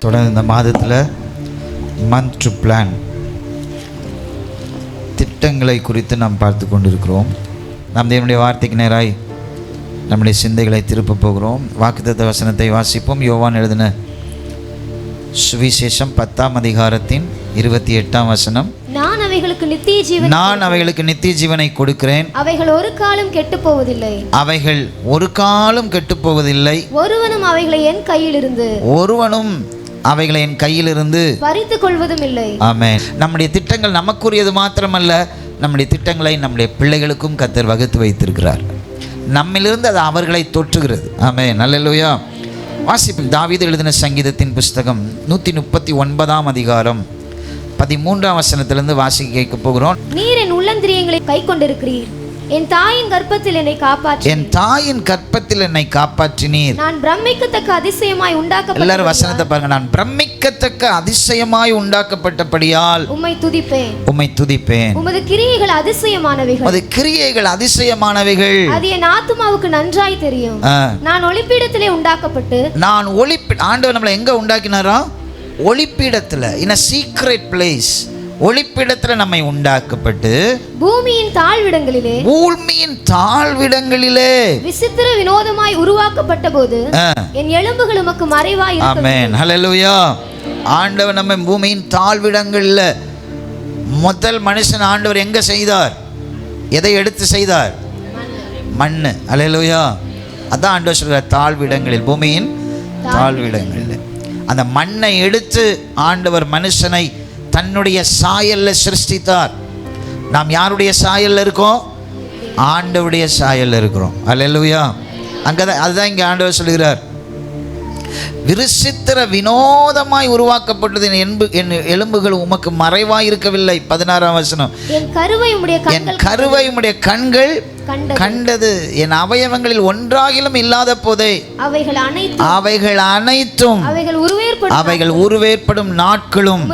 தொடர்ந்து இந்த மாதத்தில் மந்த் டு பிளான் திட்டங்களை குறித்து நாம் பார்த்து கொண்டிருக்கிறோம். நாம் தேவனுடைய வார்த்தைக்கு நேராய் நம்முடைய சிந்தைகளை திருப்ப போகிறோம். வாக்குத்தத்த வசனத்தை வாசிப்போம். யோவான் எழுதின சுவிசேஷம் 10ஆம் அதிகாரத்தின் 28ஆம் வசனம். நான் அவைகளுக்கு நித்திய ஜீவனை கொடுக்கிறேன், அவைகள் ஒரு காலம் கெட்டு போவதில்லை. ஒருவனும் அவைகளை என் கையிலிருந்து பறித்துக் கொள்வதும் இல்லை. ஆமென். நம்முடைய திட்டங்கள் நமக்குரியது மாத்திரமல்ல, நம்முடைய திட்டங்களை நம்முடைய பிள்ளைகளுக்கும் கர்த்தர் வகுத்து வைத்திருக்கிறார். நம்மிலிருந்து அது அவர்களை தொற்றுகிறது. ஆமென். அல்லேலூயா. வாசிப்பில் தாவீது எழுதின சங்கீதத்தின் புஸ்தகம் 139ஆம் அதிகாரம் 13ஆம் வசனத்திலிருந்து வாசிக்க கேட்க போகிறோம். நீர் என் உள்ளந்திரியங்களை கை கொண்டிருக்கிறீர், என் தாயின் கர்ப்பத்தில் என்னை காப்பாற்றினீர். நான் பிரமிக்கத்தக்க அதிசயமாய் உண்டாக்கப்பட்ட, எல்லாரும் வசனத்தை பாருங்க. நான் பிரமிக்கத்தக்க அதிசயமாய் உண்டாக்கப்பட்டபடியால் உம்மை துதிப்பேன். உமது கிரியைகள் அதிசயமானவைகள். அது என் ஆத்துமாவுக்கு நன்றாய் தெரியும். நான் ஒளிப்பீடத்திலே உண்டாக்கப்பட்டு, ஆண்டவர் நம்மளை எங்க உண்டாக்கினாரா? ஒளிப்பீடத்துல, in a secret place, ஒளிப்பீடத்தில் நம்மை உண்டாக்கப்பட்டு பூமியின் தாழ்விடங்களிலே விசித்திர வினோதமாய் உருவாக்கப்பட்ட போது என் எலும்புகள் உமக்கு மறைவாய் இருக்கிறது. ஆமென். ஹல்லேலூயா. ஆண்டவர் நம்மை பூமியின் தாழ்விடங்களில் முதல் மனுஷன் ஆண்டவர் எங்க செய்தார்? எதை எடுத்து செய்தார்? மண்ணு. ஹல்லேலூயா. அதான் ஆண்டவர் சொல்றார், தாழ்விடங்களில், பூமியின் தாழ்விடங்களில் அந்த மண்ணை எடுத்து ஆண்டவர் மனுஷனை தன்னுடைய சாயல்ல சிருஷ்டித்தார். நாம் யாருடைய சாயல்ல இருக்கோம்? ஆண்டவருடைய சாயல்ல இருக்கிறோம். அல்லேலூயா. அங்கதான், அதுதான் இங்கே ஆண்டவர் சொல்கிறார், விசித்திர வினோதமாய் உருவாக்கப்பட்டது என் எலும்புகள் உமக்கு மறைவாய் இருக்கவில்லை. 16ஆம் வசனம். என் கருவை உம்முடைய கண்கள் கண்டது, என் அவயவங்களில் ஒன்றாகிலும் இல்லாத போதே அவைகள் உருவேற்படும் நாட்களும்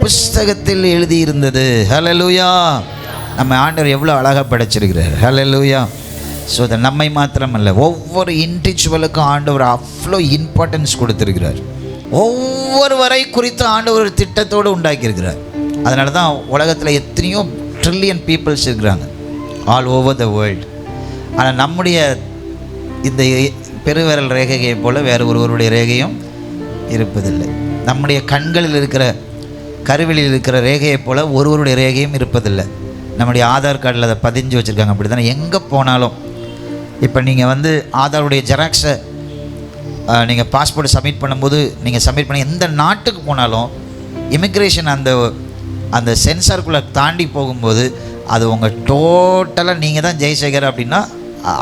புஸ்தகத்தில் எழுதியிருந்தது. ஹல்லேலூயா. நம்ம ஆண்டவர் எவ்வளவு அழகா படைச்சிருக்கிறார். ஹல்லேலூயா. ஸோ அதை நம்மை மாத்திரமல்ல, ஒவ்வொரு இண்டிவிஜுவலுக்கும் ஆண்டவர் அவ்வளோ இம்பார்ட்டன்ஸ் கொடுத்துருக்கிறார். ஒவ்வொருவரை குறித்து ஆண்டவர் ஒரு திட்டத்தோடு உண்டாக்கியிருக்கிறார். அதனால தான் உலகத்தில் எத்தனையோ ட்ரில்லியன் பீப்புள்ஸ் இருக்கிறாங்க ஆல் ஓவர் த வேர்ல்டு. ஆனால் நம்முடைய இந்த பெருவிரல் ரேகையை போல் வேறு ஒருவருடைய ரேகையும் இருப்பதில்லை. நம்முடைய கண்களில் இருக்கிற, கருவிலில் இருக்கிற ரேகையை போல் ஒருவருடைய ரேகையும் இருப்பதில்லை. நம்முடைய ஆதார் கார்டில் அதை பதிஞ்சு வச்சுருக்காங்க. அப்படி தானே எங்கே போனாலும். இப்போ நீங்கள் ஆதாருடைய ஜெராக்ஸை நீங்கள் பாஸ்போர்ட் சப்மிட் பண்ணும்போது, நீங்கள் சப்மிட் பண்ணி எந்த நாட்டுக்கு போனாலும் இமிக்ரேஷன் அந்த சென்சார்க்குள்ளே தாண்டி போகும்போது அது உங்கள் டோட்டலாக நீங்கள் தான் ஜெய்சேகர் அப்படின்னா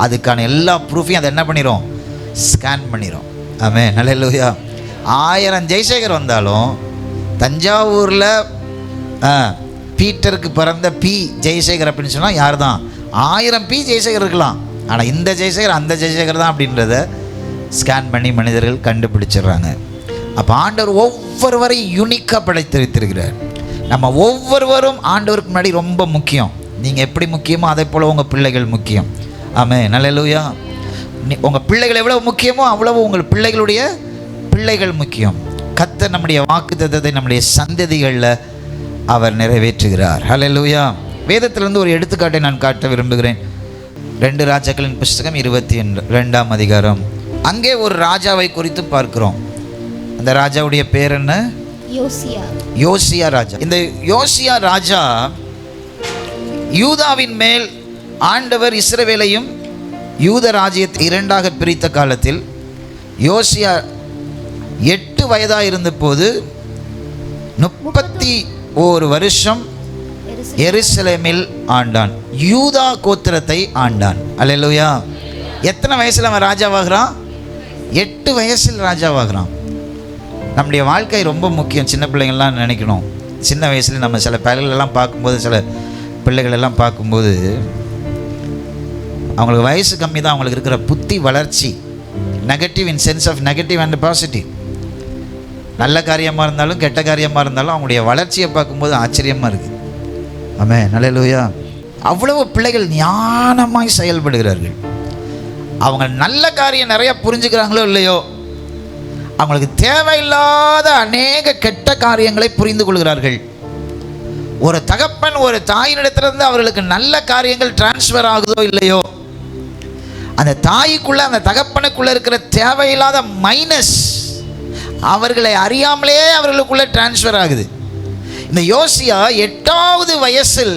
அதுக்கான எல்லா ப்ரூஃபையும் அதை என்ன பண்ணிடும்? ஸ்கேன் பண்ணிடும். ஆமென். ஹல்லேலூயா. 1000 ஜெய்சேகர் வந்தாலும் தஞ்சாவூரில் பீட்டருக்கு பிறந்த பி ஜெய்சேகர் அப்படின்னு சொன்னால் யார் தான்? 1000 பி ஜெய்சேகர் இருக்கலாம். ஆனால் இந்த ஜெய்சேகர் அந்த ஜெய்சேகர் தான் அப்படின்றத ஸ்கேன் பண்ணி மனிதர்கள் கண்டுபிடிச்சிடுறாங்க. அப்போ ஆண்டவர் ஒவ்வொருவரையும் யூனிக்காக படைத்து வைத்திருக்கிறார். நம்ம ஒவ்வொருவரும் ஆண்டவருக்கு முன்னாடி ரொம்ப முக்கியம். நீங்கள் எப்படி முக்கியமோ அதே போல் உங்கள் பிள்ளைகள் முக்கியம். ஆமென். ஹல்லேலூயா. உங்கள் பிள்ளைகள் எவ்வளோ முக்கியமோ அவ்வளவு உங்கள் பிள்ளைகளுடைய பிள்ளைகள் முக்கியம். கர்த்தர் நம்முடைய வாக்குத்தத்தத்தை நம்முடைய சந்ததிகளில் அவர் நிறைவேற்றுகிறார். ஹல்லேலூயா. வேதத்திலிருந்து ஒரு எடுத்துக்காட்டை நான் காட்ட விரும்புகிறேன். 2 ராஜாக்களின் புஸ்தகம் 22ஆம் அதிகாரம். அங்கே ஒரு ராஜாவை குறித்து பார்க்கிறோம். அந்த ராஜாவுடைய பேர் என்ன? யோசியா ராஜா. இந்த யோசியா ராஜா யூதாவின் மேல் ஆண்டவர் இஸ்ரவேலையும் யூத ராஜ்யத்தை 2ஆக பிரித்த காலத்தில் யோசியா 8 வயதாக இருந்தபோது 31 வருஷம் எருசலேமில் ஆண்டான். யூதா கோத்திரத்தை ஆண்டான். அல்லேலூயா. எத்தனை வயசில் அவன் ராஜாவாகிறான்? 8 வயசில் ராஜாவாகிறான். நம்முடைய வாழ்க்கை ரொம்ப முக்கியம். சின்ன பிள்ளைங்கள்லாம் நினைக்கணும், சின்ன வயசுல நம்ம சில பிள்ளைகளெல்லாம் பார்க்கும்போது, சில பிள்ளைகளெல்லாம் பார்க்கும்போது அவங்களுக்கு வயசு கம்மி தான், அவங்களுக்கு இருக்கிற புத்தி வளர்ச்சி negative in sense of negative and positive. நல்ல காரியமாக இருந்தாலும் கெட்ட காரியமாக இருந்தாலும் அவங்களுடைய வளர்ச்சியை பார்க்கும்போது ஆச்சரியமாக இருக்குது. ஆமென். ஹல்லேலூயா. அவ்வளவு பிள்ளைகள் ஞானமாய் செயல்படுகிறார்கள். அவங்க நல்ல காரியம் நிறைய புரிஞ்சுக்கிறாங்களோ இல்லையோ, அவங்களுக்கு தேவையில்லாத அநேக கெட்ட காரியங்களை புரிந்து கொள்கிறார்கள். ஒரு தகப்பன் ஒரு தாயினிடத்திலிருந்து அவர்களுக்கு நல்ல காரியங்கள் டிரான்ஸ்ஃபர் ஆகுதோ இல்லையோ, அந்த தாய்க்குள்ள அந்த தகப்பனுக்குள்ள இருக்கிற தேவையில்லாத மைனஸ் அவர்களை அறியாமலே அவர்களுக்குள்ள டிரான்ஸ்ஃபர் ஆகுது. இந்த யோசியா 8வது வயசில்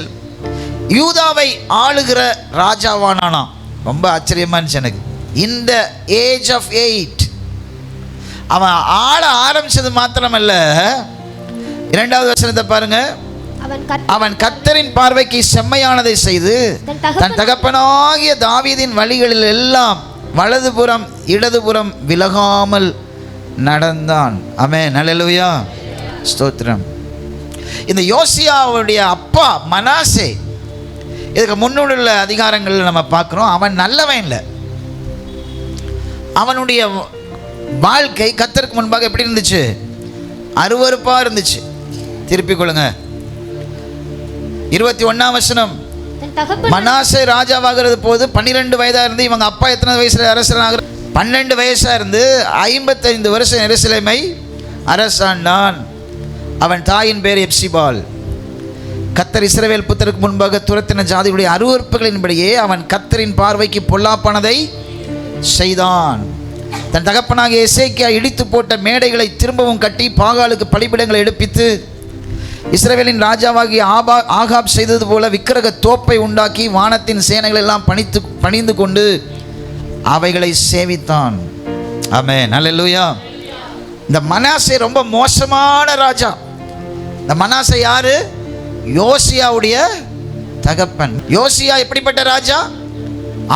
யூதாவை ஆளுகிற ராஜாவானானா. ரொம்ப ஆச்சரியமா இருந்துச்சு எனக்கு. இந்த ஏஜ் ஆஃப் 8 அவன் ஆள ஆரம்பிச்சது மாத்திரமல்ல, 2வது வசனத்தை பாருங்க. அவன் கர்த்தரின் பார்வைக்கு செம்மையானதை செய்து தன் தகப்பனாகிய தாவீதின் வழிகளில் எல்லாம் வலதுபுறம் இடதுபுறம் விலகாமல் நடந்தான். ஆமென், அல்லேலூயா, ஸ்தோத்திரம். இந்த யோசியாவுடைய அப்பா மனாசே, இதுக்கு முன்னுள்ள அதிகாரங்களில் நம்ம பார்க்குறோம், அவன் நல்லவன் இல்லை. அவனுடைய வாழ்க்கை கர்த்தருக்கு முன்பாக எப்படி இருந்துச்சு? அருவருப்பாக இருந்துச்சு. திருப்பிக் கொள்ளுங்க. 21ஆம் வசனம். மனாசே ராஜாவாகிறது போது 12 வயதாக இருந்து, இவங்க அப்பா எத்தனை வயசுல அரசனாக? 12 வயசாக இருந்து 55 வருஷம் எருசலேமை அரசாண்டான். அவன் தாயின் பேர் எப்சிபால். கர்த்தர் இஸ்ரவேல் புத்தருக்கு முன்பாக துரத்தின ஜாதிகளுடைய அருவருப்புகளின்படியே அவன் கர்த்தரின் பார்வைக்கு பொல்லாப்பானதை செய்தான். தன் தகப்பனாகிய எசேக்கியா இடித்து போட்ட மேடைகளை திரும்பவும் கட்டி பாகாலுக்கு பலிபீடங்களை எடுப்பித்து இஸ்ரவேலின் ராஜாவாகிய ஆகாப் செய்தது போல விக்கிரக தோப்பை உண்டாக்கி வானத்தின் சேனைகள் எல்லாம் பணிந்து கொண்டு அவைகளை சேவித்தான். ஆமென், அல்லேலூயா. இந்த மனாசே ரொம்ப மோசமான ராஜா. இந்த மனாசே யாரு? யோசியாவுடைய தகப்பன். யோசியா எப்படிப்பட்ட ராஜா?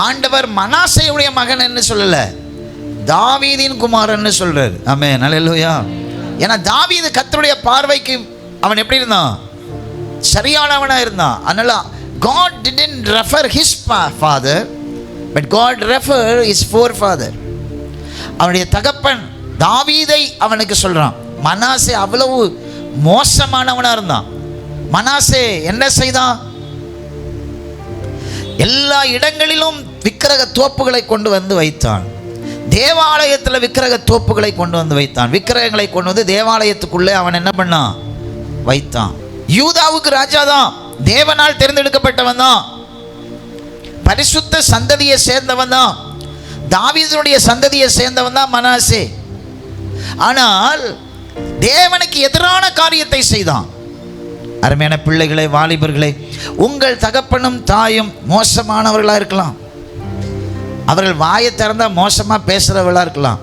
ஆண்டவர் மனாசேயுடைய மகன் என்று சொல்லல, தாவீதின் குமாரன்னு சொல்றாரு. ஆமென், அல்லேலூயா. ஏன்னா தாவீது கர்த்தருடைய பார்வைக்கு அவன் எப்படி இருந்தான்? சரியானவனா இருந்தான். அதனால God didn't refer his father, but God referred his forefather. அவனுடைய தகப்பன் தாவீதை அவனுக்கு சொல்றான். மனாசே அவ்வளவு மோசமானவனா இருந்தான். மனாசே என்ன செய்தான்? எல்லா இடங்களிலும் விக்கிரக தோப்புகளை கொண்டு வந்து வைத்தான். தேவாலயத்தில் விக்கிரக தோப்புகளை கொண்டு வந்து வைத்தான். விக்கிரகங்களை கொண்டு வந்து தேவாலயத்துக்குள்ளே அவன் என்ன பண்ணான்? வைத்தான். யூதாவுக்கு ராஜா தான், தேவனால் தேர்ந்தெடுக்கப்பட்டவன் தான், பரிசுத்த சந்ததியை சேர்ந்தவன் தான், தாவீதுடைய சந்ததியை சேர்ந்தவன் தான் மனாசே. ஆனால் தேவனுக்கு எதிரான காரியத்தை செய்தான். அருமையான பிள்ளைகளே, வாலிபர்களே, உங்கள் தகப்பனும் தாயும் மோசமானவர்களாக இருக்கலாம். அவர்கள் வாயை திறந்தா மோசமாக பேசுகிறவர்களாக இருக்கலாம்.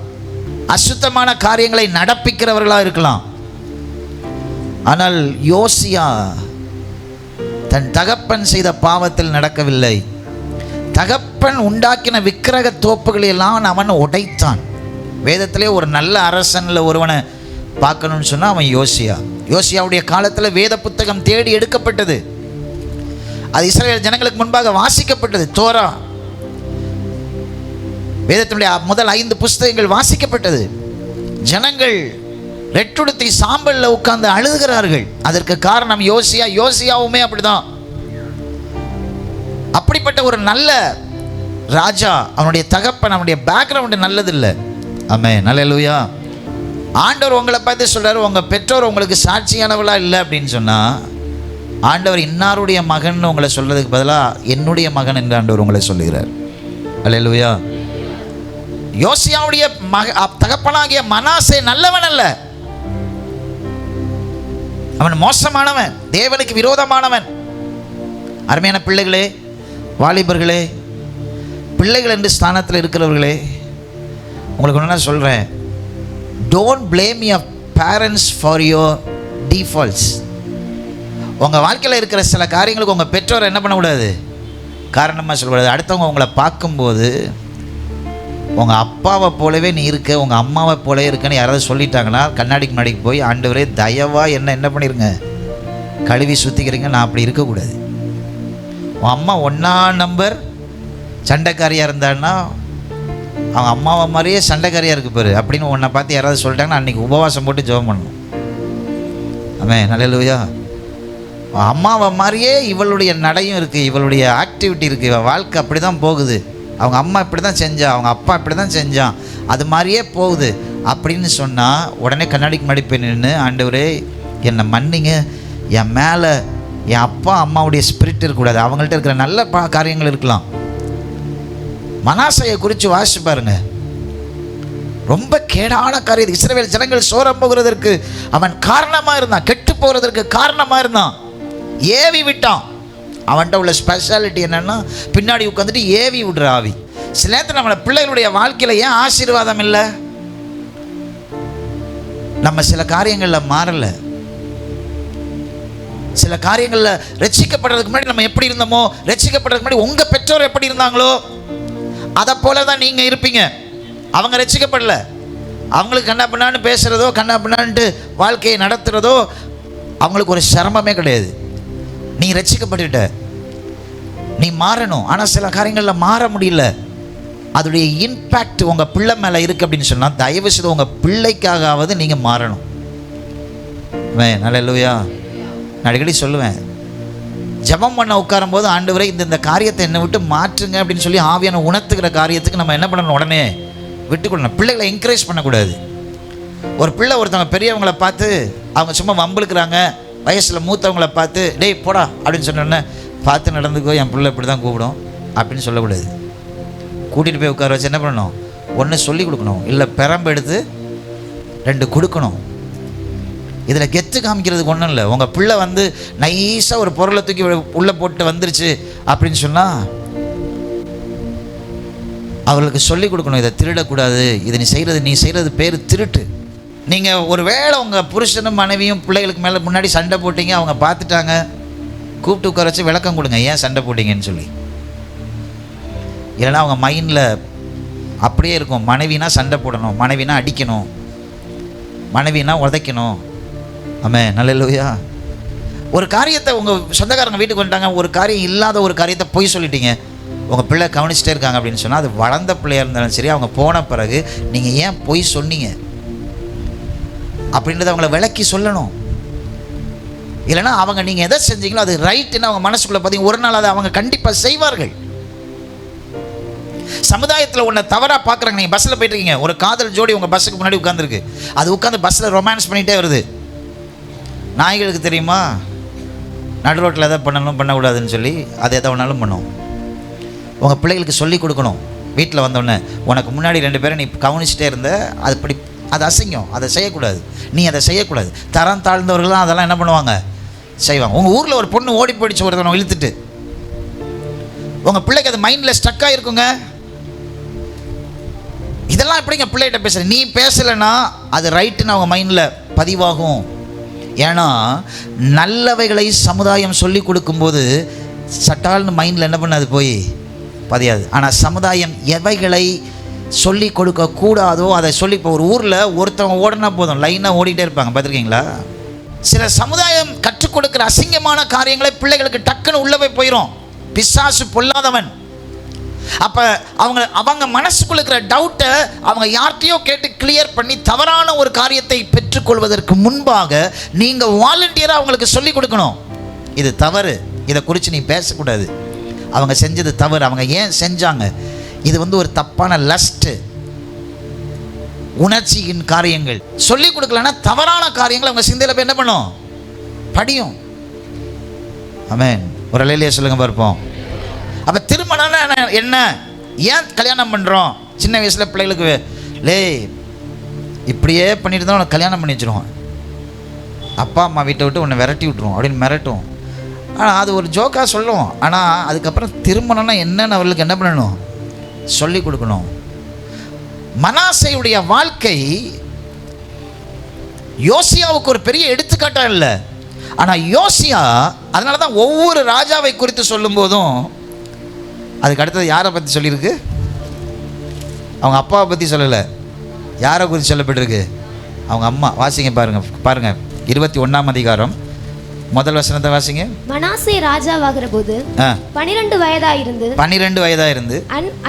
அசுத்தமான காரியங்களை நடப்பிக்கிறவர்களாக இருக்கலாம். ஆனால் யோசியா தன் தகப்பன் செய்த பாவத்தில் நடக்கவில்லை. தகப்பன் உண்டாக்கின விக்கிரக தோப்புகளை எல்லாம் அவன் உடைத்தான். வேதத்திலே ஒரு நல்ல அரசனில் ஒருவனை பார்க்கணும்னு சொன்னால் அவன் யோசியா. யோசியாவுடைய காலத்தில் வேத புத்தகம் தேடி எடுக்கப்பட்டது. அது இஸ்ரவேல் ஜனங்களுக்கு முன்பாக வாசிக்கப்பட்டது. தோரா, வேதத்தினுடைய முதல் 5 புஸ்தகங்கள் வாசிக்கப்பட்டது. ஜனங்கள் ரெட்டுடுத்தி சாம்பலில் உட்கார்ந்து அழுகிறார்கள். அதற்கு காரணம் யோசியா. யோசியாவுமே அப்படிதான். அப்படிப்பட்ட ஒரு நல்ல ராஜா, அவனுடைய தகப்பன், அவனுடைய பேக்ரவுண்டு நல்லதில்லை. ஆமென், அல்லேலூயா. ஆண்டவர் உங்களை பார்த்து சொல்றாரு, உங்க பெற்றோர் உங்களுக்கு சாட்சியானவளா இல்லை அப்படின்னு சொன்னா, ஆண்டவர் இன்னாருடைய மகன் உங்களை சொல்றதுக்கு பதிலாக என்னுடைய மகன் என்று ஆண்டவர் உங்களை சொல்லுகிறார். அல்லேலூயா. யோசியாவுடைய தகப்பனாகிய மனாசே நல்லவன் அல்ல, அவன் மோசமானவன், தேவனுக்கு விரோதமானவன். அருமையான பிள்ளைகளே, வாலிபர்களே, பிள்ளைகள் என்று ஸ்தானத்தில் இருக்கிறவர்களே, உங்களுக்கு ஒன்று நான் சொல்கிறேன், don't blame your parents for your defaults. உங்கள் வாழ்க்கையில் இருக்கிற சில காரியங்களுக்கு உங்கள் பெற்றோரை என்ன பண்ணக்கூடாது? காரணமாக சொல்லக்கூடாது. அடுத்தவங்க உங்களை பார்க்கும்போது உங்கள் அப்பாவை போலவே நீ இருக்க, உங்கள் அம்மாவை போலவே இருக்கன்னு யாராவது சொல்லிட்டாங்கன்னா கண்ணாடிக்கு முன்னாடிக்கு போய், ஆண்டவரே தயவாக என்ன பண்ணிடுங்க, கழுவி சுற்றிக்கிறீங்க, நான் அப்படி இருக்கக்கூடாது. உன் அம்மா 1ஆம் நம்பர் சண்டைக்காரியாக இருந்தான்னா அவங்க அம்மாவை மாதிரியே சண்டைக்காரியாக இருக்கு பாரு அப்படின்னு உன்னை பார்த்து யாராவது சொல்லிட்டாங்கன்னா அன்றைக்கி உபவாசம் போட்டு ஜெபம் பண்ணணும். ஆமென், அல்லேலூயா. அம்மாவை மாதிரியே இவளுடைய நடையும் இருக்குது, இவளுடைய ஆக்டிவிட்டி இருக்குது, இவள் வாழ்க்கை அப்படி தான் போகுது. அவங்க அம்மா இப்படி தான் செஞ்சான், அவங்க அப்பா இப்படி தான் செஞ்சான், அது மாதிரியே போகுது. அப்படின்னு சொன்னால் உடனே கண்ணாடிக்கு முன்னாடி போய் நின்று, ஆண்டவரே என்னை மன்னிங்க, என் மேலே என் அப்பா அம்மாவுடைய ஸ்பிரிட் இருக்கக்கூடாது, அவங்கள்ட்ட இருக்கிற நல்ல காரியங்கள் இருக்கலாம். மனாசையை குறித்து வாசிச்சு பாருங்க, ரொம்ப கேடான காரியம். இஸ்ரவேல் ஜனங்கள் சோரம் போகிறதற்கு அவன் காரணமாக இருந்தான், கெட்டு போகிறதற்கு காரணமாக இருந்தான், ஏவி விட்டான். அவன்கிட்ட உள்ள ஸ்பெஷாலிட்டி என்னன்னா, பின்னாடி உட்காந்துட்டு ஏவி விடுற ஆவி. சில நேரத்தில் நம்மளை பிள்ளைகளுடைய வாழ்க்கையில் ஏன் ஆசீர்வாதம் இல்லை? நம்ம சில காரியங்களில் மாறலை. சில காரியங்களில் ரட்சிக்கப்படுறதுக்கு முன்னாடி நம்ம எப்படி இருந்தோமோ, ரட்சிக்கப்படுறதுக்கு முன்னாடி உங்கள் பெற்றோர் எப்படி இருந்தாங்களோ அதை போல தான் நீங்கள் இருப்பீங்க. அவங்க ரட்சிக்கப்படல, அவங்களுக்கு கண்ணா பின்னான்னு பேசுகிறதோ கண்ணா பின்னான்ட்டு வாழ்க்கையை நடத்துகிறதோ அவங்களுக்கு ஒரு சிரமமே கிடையாது. நீ ரட்சிக்கப்பட்டுட்ட, நீ மாறணும். ஆனால் சில காரியங்களில் மாற முடியல. அதோடைய இம்பேக்ட் உங்கள் பிள்ளை மேலே இருக்குது அப்படின்னு சொன்னால், தயவு செய்து உங்கள் பிள்ளைக்காகவாவது நீங்கள் மாறணும். நல்லேலூயா. நான் அடிக்கடி சொல்லுவேன், ஜெபம் பண்ண உட்காரும் போது, ஆண்டவரே இந்த காரியத்தை என்னை விட்டு மாற்றுங்க அப்படின்னு சொல்லி ஆவியான உணர்த்துக்கிற காரியத்துக்கு நம்ம என்ன பண்ணணும்? உடனே விட்டுக்கொள்ளணும். பிள்ளைகளை என்கரேஜ் பண்ணக்கூடாது. ஒரு பிள்ளை ஒருத்தவங்க பெரியவங்களை பார்த்து அவங்க சும்மா வம்புழுக்கிறாங்க, வயசில் மூத்தவங்களை பார்த்து டேய் போடா அப்படின்னு சொன்னோன்னே பார்த்து நடந்துக்கோ, என் பிள்ளை இப்படி தான் கூப்பிடும் அப்படின்னு சொல்லக்கூடாது. கூட்டிகிட்டு போய் உட்கார வச்சு என்ன பண்ணணும்? ஒன்று சொல்லி கொடுக்கணும், இல்லை பெரம்பு எடுத்து 2 கொடுக்கணும். இதில் கெத்து காமிக்கிறதுக்கு ஒன்றும் இல்லை. உங்கள் பிள்ளை வந்து நைஸாக ஒரு பொருளை தூக்கி உள்ளே போட்டு வந்துருச்சு அப்படின்னு சொன்னால் அவர்களுக்கு சொல்லிக் கொடுக்கணும், இதை திருடக்கூடாது, இதை நீ செய்கிறது பேர் திருட்டு. நீங்கள் ஒரு வேளை உங்கள் புருஷனும் மனைவியும் பிள்ளைகளுக்கு மேலே முன்னாடி சண்டை போட்டீங்க, அவங்க பார்த்துட்டாங்க, கூப்பிட்டு உட்கார வச்சு விளக்கம் கொடுங்க, ஏன் சண்டை போட்டிங்கன்னு சொல்லி. இல்லைன்னா அவங்க மைண்டில் அப்படியே இருக்கும், மனைவினா சண்டை போடணும், மனைவினா அடிக்கணும், மனைவினா உதைக்கணும். ஆமென், நல்லேலூயா. ஒரு காரியத்தை உங்கள் சொந்தக்காரங்க வீட்டுக்கு வந்துட்டாங்க, ஒரு காரியம் இல்லாத ஒரு காரியத்தை பொய் சொல்லிட்டீங்க, உங்கள் பிள்ளை கவனிச்சிட்டே இருக்காங்க அப்படின்னு சொன்னால், அது வளர்ந்த பிள்ளையாக இருந்தாலும் சரி, அவங்க போன பிறகு நீங்கள் ஏன் பொய் சொன்னீங்க அப்படின்றத அவங்கள விளக்கி சொல்லணும். இல்லைன்னா அவங்க நீங்கள் எதை செஞ்சீங்களோ அது ரைட்டுன்னு அவங்க மனசுக்குள்ளே பார்த்தீங்க, ஒரு நாள் அதை அவங்க கண்டிப்பாக செய்வார்கள். சமுதாயத்தில் ஒன்று தவறாக பார்க்குறாங்க. நீங்கள் பஸ்ஸில் போயிட்டுருக்கீங்க, ஒரு காதல் ஜோடி உங்கள் பஸ்ஸுக்கு முன்னாடி உட்காந்துருக்கு, அது உட்காந்து பஸ்ஸில் ரொமான்ஸ் பண்ணிகிட்டே வருது. நாய்களுக்கு தெரியுமா நடு ரோட்டில் எதை பண்ணக்கூடாதுன்னு சொல்லி அதை எதை வேணாலும் பண்ணும். உங்கள் பிள்ளைகளுக்கு சொல்லிக் கொடுக்கணும். வீட்டில் வந்தோடனே உனக்கு முன்னாடி 2 பேரை நீ கவனிச்சிட்டே இருந்த, அது அசிங்கம், அதை செய்யக்கூடாது, நீ அதை செய்யக்கூடாது. தரம் தாழ்ந்தவர்கள்லாம் அதெல்லாம் என்ன பண்ணுவாங்க? செய்வாங்க. உங்கள் ஊரில் ஒரு பொண்ணு ஓடி போயிடுச்சு, ஒருத்தவனை இழுத்துட்டு, உங்கள் பிள்ளைக்கு அது மைண்டில் ஸ்டக்காக இருக்குங்க. இதெல்லாம் எப்படிங்க பிள்ளைகிட்ட பேசுகிறேன்? நீ பேசலைன்னா அது ரைட்டுன்னு அவங்க மைண்டில் பதிவாகும். ஏன்னா நல்லவைகளை சமுதாயம் சொல்லி கொடுக்கும்போது சட்டால்னு மைண்டில் என்ன பண்ணாது? போய் பதியாது. ஆனால் சமுதாயம் எவைகளை சொல்லி கொடுக்கக்கூடாதோ அதை சொல்லி, இப்போ ஒரு ஊரில் ஒருத்தவங்க ஓடினா போதும் லைனாக ஓடிட்டே இருப்பாங்க, பார்த்துருக்கீங்களா? சில சமுதாயம் கற்றுக் கொடுக்குற அசிங்கமான காரியங்களை பிள்ளைகளுக்கு டக்குன்னு உள்ளவே போயிடும். பிசாசு பொல்லாதவன். அப்போ அவங்க மனசுக்குள்ள இருக்கிற டவுட்டை அவங்க யார்கிட்டையோ கேட்டு கிளியர் பண்ணி தவறான ஒரு காரியத்தை பெற்றுக்கொள்வதற்கு முன்பாக நீங்கள் வாலண்டியராக அவங்களுக்கு சொல்லிக் கொடுக்கணும். இது தவறு, இதை குறித்து நீ பேசக்கூடாது, அவங்க செஞ்சது தவறு, அவங்க ஏன் செஞ்சாங்க, இது ஒரு தப்பான லஸ்ட்டு, உணர்ச்சியின் காரியங்கள் சொல்லிக் கொடுக்கலன்னா தவறான காரியங்கள் அவங்க சிந்தையில் போய் என்ன பண்ணும்? படியும். ஆமென். ஒரு அலையிலேயே சொல்லுங்க பார்ப்போம். அப்போ திருமணம்னா என்ன? ஏன் கல்யாணம் பண்ணுறோம்? சின்ன வயசில் பிள்ளைகளுக்கு இப்படியே பண்ணிட்டு தான் உனக்கு கல்யாணம் பண்ணி வச்சுருவோம், அப்பா அம்மா வீட்டை விட்டு உன்னை விரட்டி விட்ருவோம் அப்படின்னு மிரட்டும். ஆனால் அது ஒரு ஜோக்காக சொல்லுவோம். ஆனால் அதுக்கப்புறம் திருமணம்னா என்னன்னு அவர்களுக்கு என்ன பண்ணணும்? சொல்லிக் கொடுக்கணும். மனாசேயுடைய வாழ்க்கை யோசியாவுக்கு ஒரு பெரிய எடுத்துக்காட்டாக இல்லை. ஆனால் யோசியா, அதனால தான் ஒவ்வொரு ராஜாவை குறித்து சொல்லும் போதும் அதுக்கு அடுத்தது யாரை பற்றி சொல்லியிருக்கு? அவங்க அப்பாவை பற்றி சொல்லலை, யாரை குறித்து சொல்லப்பட்டிருக்கு? அவங்க அம்மா. வாசிங்க பாருங்க 21ஆம் அதிகாரம் முதல் வசனத்தை வாசிங்க. மனாசே ராஜாவாகிற போது 12 வயதாயிருந்து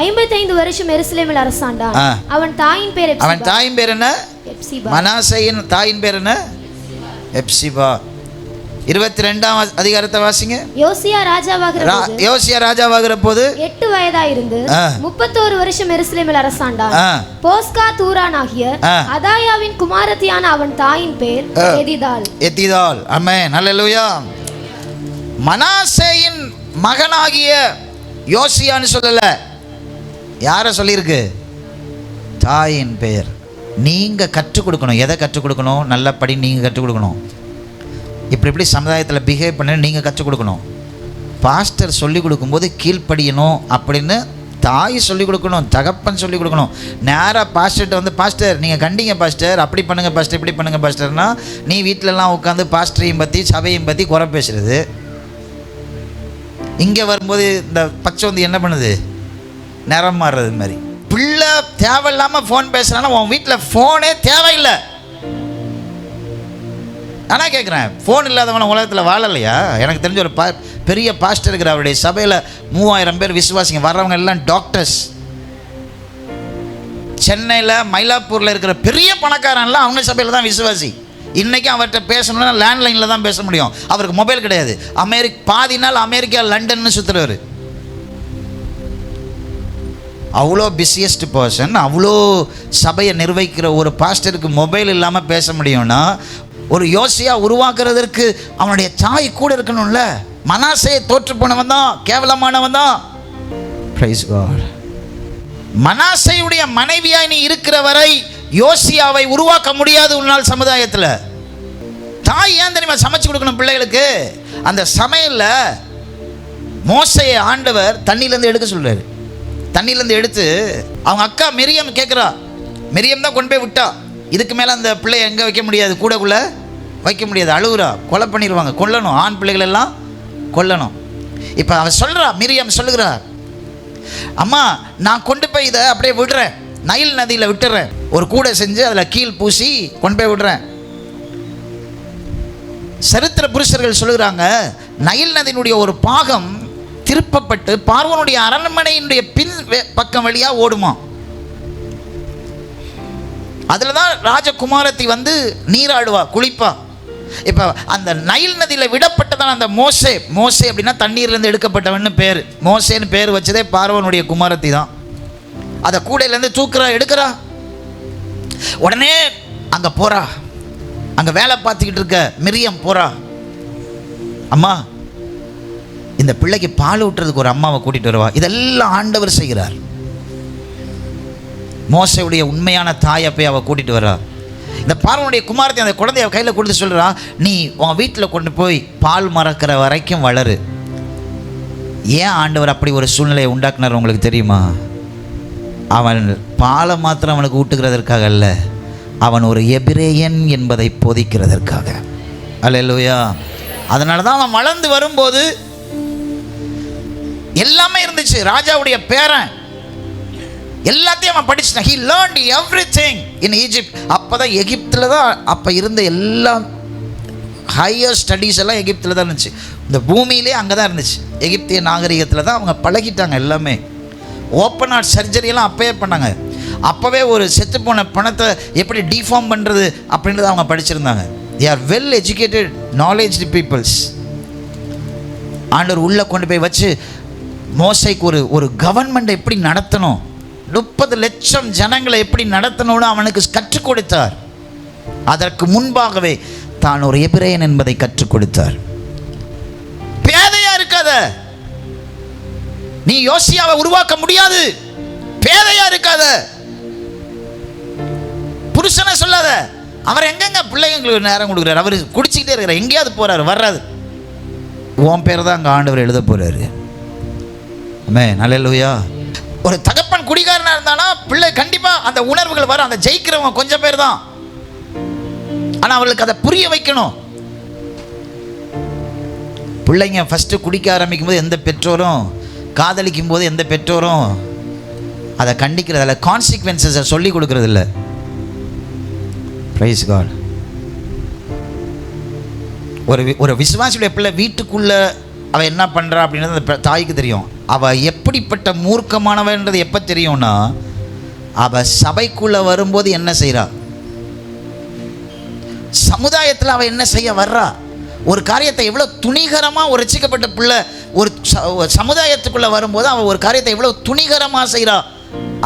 55 வருஷம் எருசலேமில் அரசாண்டான். அவன் தாயின் பேர் என்ன? மனாசேயின் தாயின் பேர் என்ன? எப்சிபா. 22ஆம் அதிகாரத்தை வாசிங்க. யோசியா ராஜாவாகிற போது 8 வயதாயிருந்து 31 வருஷம் எருசலேமில் அரசாண்டான். போஸ்கா தூரானாகிய அதாயாவின் குமாரத்தியான அவன் தாயின் பேர் எதிதாள். ஆமென், ஹல்லேலூயா. மனாசேயின் மகனாகிய யோசியான்னு சொல்லல, யாரை சொல்லியிருக்கு? தாயின் பேர். நீங்கள் கற்றுக் கொடுக்கணும். எதை கற்றுக் கொடுக்கணும்? நல்லபடி நீங்கள் கற்றுக் கொடுக்கணும். இப்படி சமுதாயத்தில் பிஹேவ் பண்ண நீங்கள் கற்றுக் கொடுக்கணும். பாஸ்டர் சொல்லிக் கொடுக்கும்போது கீழ்ப்படியணும் அப்படின்னு தாய் சொல்லிக் கொடுக்கணும், தகப்பன் சொல்லிக் கொடுக்கணும். நேராக பாஸ்டர்கிட்ட வந்து, பாஸ்டர் நீங்கள் கண்டிங்க பாஸ்டர், அப்படி பண்ணுங்கள் பாஸ்டர், இப்படி பண்ணுங்கள் பாஸ்டர்னா, நீ வீட்டிலலாம் உட்காந்து பாஸ்டரையும் பற்றி சபையும் பற்றி குறை பேசுகிறது. இங்கே வரும்போது இந்த பச்சை வந்து என்ன பண்ணுது? நிறம் மாறுறது மாதிரி. பிள்ளை தேவையில்லாமல் ஃபோன் பேசுகிறான்னா உன் வீட்டில் ஃபோனே தேவையில்லை. ஆனால் கேட்குறேன், ஃபோன் இல்லாதவன உலகத்தில் வாழலையா? எனக்கு தெரிஞ்ச ஒரு பெரிய பாஸ்டர் இருக்கிற, அவருடைய சபையில் 3000 பேர் விசுவாசிங்க, வர்றவங்க எல்லாம் டாக்டர்ஸ். சென்னையில் மயிலாப்பூரில் இருக்கிற பெரிய பணக்காரன்லாம் அவங்க சபையில் தான் விசுவாசி. இன்றைக்கி அவர்கிட்ட பேசணும்னா லேண்ட்லைனில் தான் பேச முடியும். அவருக்கு மொபைல் கிடையாது. பாதி நாள் அமெரிக்கா லண்டன்னு சுற்றுறவர். அவ்வளோ பிஸியஸ்ட் பர்சன். அவ்வளோ சபையை நிர்வகிக்கிற ஒரு பாஸ்டருக்கு மொபைல் இல்லாமல் பேச முடியும்னா, ஒரு யோசியா உருவாக்குறதற்கு அவனுடைய தாய் கூட இருக்கணும்ல. மனாசேயை தோற்று போனவன் தான், கேவலமானவன் தான். Price God. மனாசேயுடைய மனைவியாய் நீ இருக்கிற வரை யோசியாவை உருவாக்க முடியாது உன்னால் சமுதாயத்தில். தாய் ஏன் தெரியுமா சமைச்சு கொடுக்கணும் பிள்ளைகளுக்கு? அந்த சமையலில் மோசையை ஆண்டவர் தண்ணியிலேருந்து எடுக்க சொல்கிறாரு. தண்ணியிலேருந்து எடுத்து அவங்க அக்கா மிரியம் கேட்குறா. மிரியம் தான் கொண்டு போய் விட்டா. இதுக்கு மேலே அந்த பிள்ளையை எங்கே வைக்க முடியாது, கூடக்குள்ளே வைக்க முடியாது. அழுகுறா, கொலை பண்ணிடுவாங்க, கொல்லணும். ஆண் பிள்ளைகள் எல்லாம் கொல்லணும். இப்போ அவன் சொல்கிறா, மிரியம் சொல்லுகிறா, அம்மா நான் கொண்டு போய் இதை அப்படியே விடுறேன், நைல் நதியில் விட்டுறேன், ஒரு கூடை செஞ்சு அதில் கீழ் பூசி கொண்டு போய் விடுறேன். சரித்திர புருஷர்கள் சொல்லுகிறாங்க, நைல் நதியினுடைய ஒரு பாகம் திருப்பப்பட்டு பார்வோனுடைய அரண்மனையினுடைய பின் பக்கம் வழியாக ஓடுமா. அதில் தான் ராஜகுமாரத்தி வந்து நீராடுவா, குளிப்பா. இப்போ அந்த நைல் நதியில் விடப்பட்டதான் அந்த மோசே. மோசே அப்படின்னா தண்ணீர்லேருந்து எடுக்கப்பட்டவன்னு பேர். மோசேன்னு பேர் வச்சதே பார்வோனுடைய குமாரத்தி தான். அதை கூடையிலேருந்து தூக்குறா, எடுக்கிறா. உடனே அங்கே போகிறா, அங்கே வேலை பார்த்துக்கிட்டு இருக்க மிரியம் போகிறா. அம்மா, இந்த பிள்ளைக்கு பால் ஊட்டுறதுக்கு ஒரு அம்மாவை கூட்டிகிட்டு வருவா. இதெல்லாம் ஆண்டவர் செய்கிறார். மோசையுடைய உண்மையான தாயை போய் அவள் கூட்டிகிட்டு வரா. இந்த பார்வனுடைய குமாரத்தை அந்த குழந்தைய கையில் கொடுத்து சொல்கிறா, நீ உன் வீட்டில் கொண்டு போய் பால் மறக்கிற வரைக்கும் வளரு. ஏன் ஆண்டவர் அப்படி ஒரு சூழ்நிலையை உண்டாக்குனார் உங்களுக்கு தெரியுமா? அவன் பாலை மாத்திரம் அவனுக்கு ஊட்டுகிறதற்காக அல்ல, அவன் ஒரு எபிரேயன் என்பதை போதிக்கிறதற்காக. அல்லேலூயா. அதனால தான் அவன் வளர்ந்து வரும்போது எல்லாமே இருந்துச்சு. ராஜாவுடைய பேரன் எல்லாத்தையும் அவன் படிச்சுட்டான். he learned everything in Egypt. அப்போ தான் எகிப்தில் தான் அப்போ இருந்த எல்லா ஹையர் ஸ்டடீஸ் எல்லாம் எகிப்தில் தான் இருந்துச்சு. இந்த பூமியிலே அங்கே தான் இருந்துச்சு. எகிப்திய நாகரிகத்தில் தான் அவங்க பழகிட்டாங்க எல்லாமே. ஓப்பன் ஹார்ட் சர்ஜரியெல்லாம் அப்போயே பண்ணாங்க. அப்போவே ஒரு செத்து போன பணத்தை எப்படி டிஃபார்ம் பண்ணுறது அப்படின்றத அவங்க படிச்சிருந்தாங்க. they are well educated knowledge peoples. ஆண்டவர் உள்ளே கொண்டு போய் வச்சு மோசைக்கு ஒரு கவர்மெண்ட் எப்படி நடத்தணும், 30 லட்சம் ஜனங்களை எப்படி நடத்தணும்னு அவனுக்கு கற்றுக் கொடுத்தார். அதற்கு முன்பாகவே தான் ஒரு எபிரேயன் என்பதை கற்றுக் கொடுத்தார். பேதையா இருக்காத, நீ யோசியாவை உருவாக்க முடியாது. பேதையா இருக்காத, புருஷனை சொல்லாத. அவர் எங்கெங்க பிள்ளைங்களுக்கு நேரம் கொடுக்குறாரு? அவர் குடிச்சிக்கிட்டே இருக்கிறார், எங்கேயாவது போறாரு, வர்றாரு. உன் பேர் தான் அங்கே ஆண்டவர் எழுத போறாரு. ஆமென், அல்லேலூயா. ஒரு தகப்பன் குடிகாரனா இருந்தானா பிள்ளை கண்டிப்பா அந்த உணர்வுகள் வரும். அந்த ஜெயிக்கிறவங்க கொஞ்சம் பேர் தான். ஆனா அவர்களுக்கு அதை புரிய வைக்கணும். பிள்ளைங்க ஃபர்ஸ்ட் குடிக்க ஆரம்பிக்கும் போது எந்த பெற்றோரும், காதலிக்கும் போது எந்த பெற்றோரும் அதை கண்டிக்கிறதில்ல, கான்சிக்வன்சஸை சொல்லி கொடுக்கறது இல்லை. Praise God. ஒரு விசுவாசியுடைய பிள்ளை வீட்டுக்குள்ள அவ என்ன பண்றா அப்படின்றது அந்த தாய்க்கு தெரியும். அவ எப்படிப்பட்ட மூர்க்கமானவன்றது எப்போ தெரியும்னா, அவ சபைக்குள்ள வரும்போது என்ன செய்கிறா, சமுதாயத்தில் அவ என்ன செய்ய வர்றா, ஒரு காரியத்தை எவ்வளோ துணிகரமாக ஒரு ரட்சிக்கப்பட்ட பிள்ளை ஒரு சமுதாயத்துக்குள்ளே வரும்போது அவள் ஒரு காரியத்தை எவ்வளோ துணிகரமாக செய்கிறா,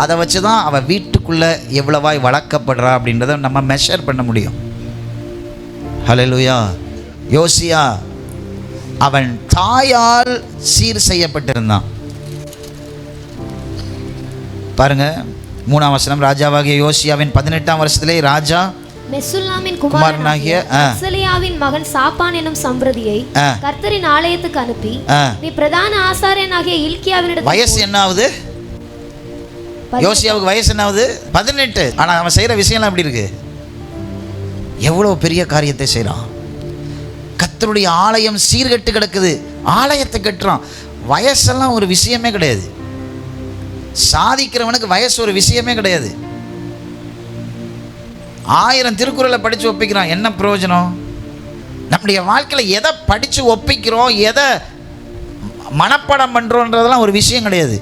அதை வச்சு தான் அவள் வீட்டுக்குள்ளே எவ்வளவாய் வளர்க்கப்படுறா அப்படின்றத நம்ம மெஷர் பண்ண முடியும். ஹல்லேலூயா. யோசியா அவன் தாயால் சீர் செய்யப்பட்டிருந்தான். பாருங்க 3ஆம் வசனம், ராஜாவாகிய யோசியாவின் 18ஆம் வருஷத்திலே ராஜா மெசுல்லாமின் குமாரனாகிய அத்சலியாவின் மகன் சாப்பான் என்னும் சம்பிரதியை கர்த்தரின் ஆலயத்துக்கு அனுப்பி, நீ பிரதான ஆசாரியனாகிய இல்க்கியாவினிடம். வயசு என்ன ஆகுது? யோசியாவுக்கு வயசு என்ன ஆகுது? 18. ஆனால் அவன் செய்கிற விஷயம்லாம் எப்படி இருக்கு? எவ்வளோ பெரிய காரியத்தை செய்கிறான். கர்த்தருடைய ஆலயம் சீர்கெட்டு கிடக்குது, ஆலயத்தை கட்டுறான். வயசெல்லாம் ஒரு விஷயமே கிடையாது. சாதிக்கிறவனுக்கு வயசு ஒரு விஷயமே கிடையாது. 1000 திருக்குறளை படித்து ஒப்பிக்கிறான், என்ன பிரயோஜனம்? நம்முடைய வாழ்க்கையில் எதை படித்து ஒப்பிக்கிறோம், எதை மனப்பாடம் பண்ணுறோன்றதெல்லாம் ஒரு விஷயம் கிடையாது.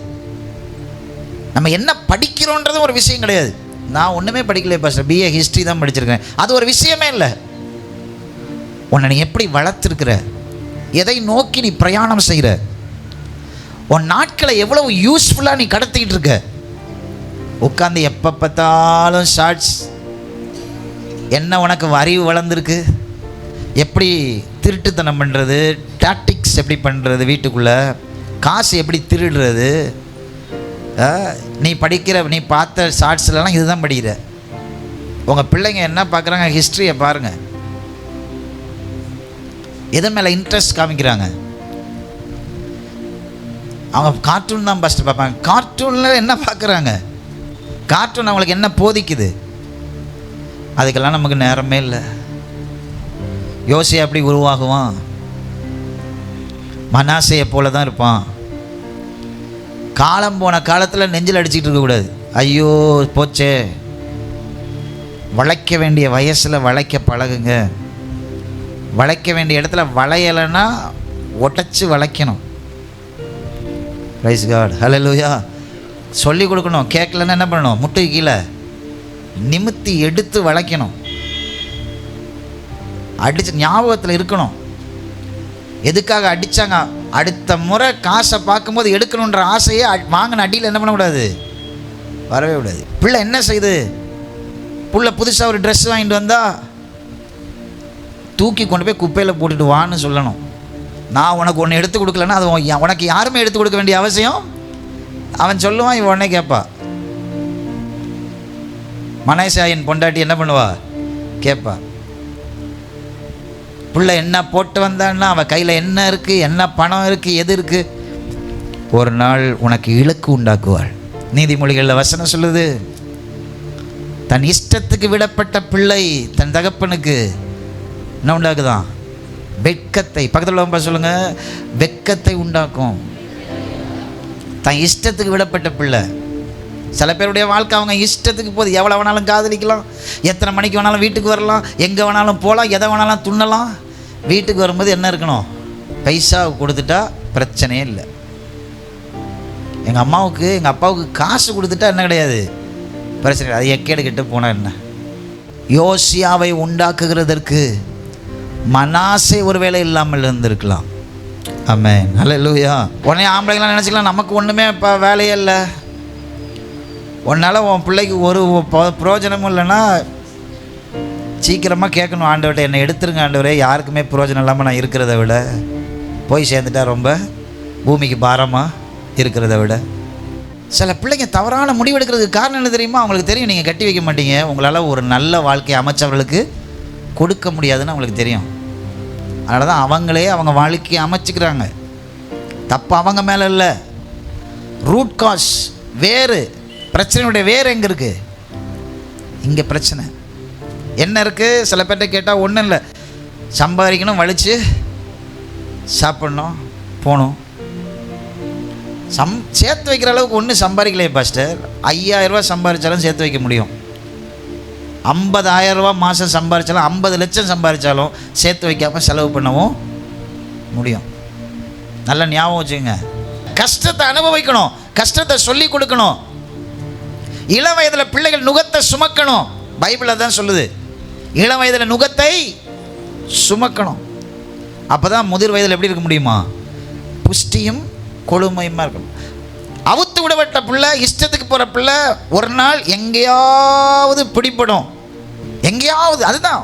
நம்ம என்ன படிக்கிறோன்றது ஒரு விஷயம் கிடையாது. நான் ஒன்றுமே படிக்கல பாஸ்டர், பிஏ ஹிஸ்ட்ரி தான் படிச்சிருக்கேன், அது ஒரு விஷயமே இல்லை. உன்னை நீ எப்படி வளர்த்துருக்கிற, எதை நோக்கி நீ பிரயாணம் செய்கிற, உன் நாட்களை எவ்வளவு யூஸ்ஃபுல்லாக நீ கடத்திக்கிட்டு இருக்க. உட்காந்து எப்போ பார்த்தாலும் ஷார்ட்ஸ், என்ன உனக்கு அறிவு வளர்ந்துருக்கு, எப்படி திருட்டுத்தனம் பண்ணுறது, டாக்டிக்ஸ் எப்படி பண்ணுறது, வீட்டுக்குள்ளே காசு எப்படி திருடுறது. நீ படிக்கிற, நீ பார்த்த ஷார்ட்ஸ்லாம் இதுதான் படிக்கிற. உங்கள் பிள்ளைங்க என்ன பார்க்குறாங்க? ஹிஸ்ட்ரியை பாருங்கள், எதன் மேலே இன்ட்ரெஸ்ட் காமிக்கிறாங்க. அவங்க கார்ட்டூன் தான் ஃபஸ்ட்டு பார்ப்பாங்க. கார்ட்டூனில் என்ன பார்க்குறாங்க? கார்ட்டூன் அவங்களுக்கு என்ன போதிக்குது? அதுக்கெல்லாம் நமக்கு நேரமே இல்லை. யோசியா அப்படி உருவாகுவான், மனாசையை போல தான் இருப்பான். காலம் போன காலத்தில் நெஞ்சில் அடிச்சுட்டு இருக்கக்கூடாது. ஐயோ போச்சே, வளைக்க வேண்டிய வயசில் வளைக்க பழகுங்க. வளைக்க வேண்டிய இடத்துல வளையலைன்னா ஒட்டச்சு வளைக்கணும். பிரைஸ் காட், ஹல்லேலூயா. சொல்லி கொடுக்கணும், கேட்கலன்னா என்ன பண்ணணும்? முட்டுக்கு கீழே நிமித்தி எடுத்து வளைக்கணும். அடிச்சு ஞாபகத்தில் இருக்கணும் எதுக்காக அடித்தாங்க. அடுத்த முறை காசை பார்க்கும்போது எடுக்கணுன்ற ஆசையை வாங்கின அடியில் என்ன பண்ணக்கூடாது? வரவே கூடாது. பிள்ளை என்ன செய்யுது? பிள்ளை புதுசாக ஒரு ட்ரெஸ் வாங்கிட்டு வந்தால் தூக்கி கொண்டு போய் குப்பையில் போட்டுட்டு வான்னு சொல்லணும். நான் உனக்கு ஒன்று எடுத்து கொடுக்கலன்னா அது உனக்கு யாருமே எடுத்து கொடுக்க வேண்டிய அவசியம். அவன் சொல்லுவான், இவன் உடனே கேட்பா. மனேசாயின் பொண்டாட்டி என்ன பண்ணுவா? கேட்பா. பிள்ளை என்ன போட்டு வந்தான்னா அவன் கையில் என்ன இருக்குது, என்ன பணம் இருக்குது, எது இருக்குது. ஒரு நாள் உனக்கு இலக்கு உண்டாக்குவாள். நீதிமொழிகளில் வசனம் சொல்லுது, தன் இஷ்டத்துக்கு விடப்பட்ட பிள்ளை தன் தகப்பனுக்கு என்ன உண்டாக்குதான்? வெட்கத்தை. பக்கத்தில் உள்ளவங்க சொல்லுங்க, வெட்கத்தை உண்டாக்கும். தன் இஷ்டத்துக்கு விடப்பட்ட பிள்ளை. சில பேருடைய வாழ்க்கை அவங்க இஷ்டத்துக்கு போகுது. எவ்வளோ வேணாலும் காதலிக்கலாம், எத்தனை மணிக்கு வேணாலும் வீட்டுக்கு வரலாம், எங்கே வேணாலும் போகலாம், எதை வேணாலும் துண்ணலாம். வீட்டுக்கு வரும்போது என்ன இருக்கணும்? பைசா கொடுத்துட்டா பிரச்சனையே இல்லை. எங்கள் அம்மாவுக்கு எங்கள் அப்பாவுக்கு காசு கொடுத்துட்டா என்ன கிடையாது? பிரச்சனை கிடையாது. அது எக்கேடு கிட்ட போனால் என்ன? யோசியாவை உண்டாக்குகிறதற்கு மனாசே ஒரு வேலை இல்லாமல் இருந்திருக்கலாம். ஆமென், ஹல்லேலூயா. உடனே ஆம்பளைங்களாம் நினச்சிக்கலாம், நமக்கு ஒன்றுமே இப்போ வேலையே இல்லை, உன்னால் உன் பிள்ளைக்கு ஒரு பிரயோஜனமும் இல்லைன்னா சீக்கிரமாக கேட்கணும், ஆண்டவர்கிட்ட என்னை எடுத்துருங்க ஆண்டவரே, யாருக்குமே பிரயோஜனம் இல்லாமல் நான் இருக்கிறத விட போய் சேர்ந்துட்டா ரொம்ப பூமிக்கு பாரமாக இருக்கிறத விட. சில பிள்ளைங்க தவறான முடிவெடுக்கிறதுக்கு காரணம் என்ன தெரியுமா? அவங்களுக்கு தெரியும் நீங்கள் கட்டி வைக்க மாட்டீங்க, உங்களால் ஒரு நல்ல வாழ்க்கையை அமைச்சவர்களுக்கு கொடுக்க முடியாதுன்னு அவங்களுக்கு தெரியும். அதனால தான் அவங்களே அவங்க வாழ்க்கையை அமைச்சிக்கிறாங்க. தப்பு அவங்க மேலே இல்லை, ரூட் காஸ் வேறு. பிரச்சனையுடைய வேறு எங்கே இருக்குது? இங்கே பிரச்சனை என்ன இருக்குது? சில பேர்கிட்ட கேட்டால் ஒன்றும் இல்லை, சம்பாதிக்கணும், வலிச்சு சாப்பிட்ணும், போகணும். சேர்த்து வைக்கிற அளவுக்கு ஒன்றும் சம்பாதிக்கலையே பாஸ்டர். 5000 ரூபா சம்பாதிச்சாலும் சேர்த்து வைக்க முடியும். 50,000 ரூபா மாதம் சம்பாதிச்சாலும், 50 லட்சம் சம்பாதிச்சாலும் சேர்த்து வைக்காமல் செலவு பண்ணவும் முடியும். நல்ல ஞாபகம் வச்சுங்க. கஷ்டத்தை அனுபவிக்கணும், கஷ்டத்தை சொல்லி கொடுக்கணும். இளம் வயதில் பிள்ளைகள் நுகத்தை சுமக்கணும். பைபிள் தான் சொல்லுது, இளம் வயதில் நுகத்தை சுமக்கணும். அப்போ தான் முதிர் வயதில் எப்படி இருக்க முடியுமா? புஷ்டியும் கொழுமையுமா இருக்கணும். அவுத்து விடப்பட்ட பிள்ளை, இஷ்டத்துக்கு போகிற பிள்ளை ஒரு நாள் எங்கேயாவது பிடிப்படும். எங்கேயாவது, அதுதான்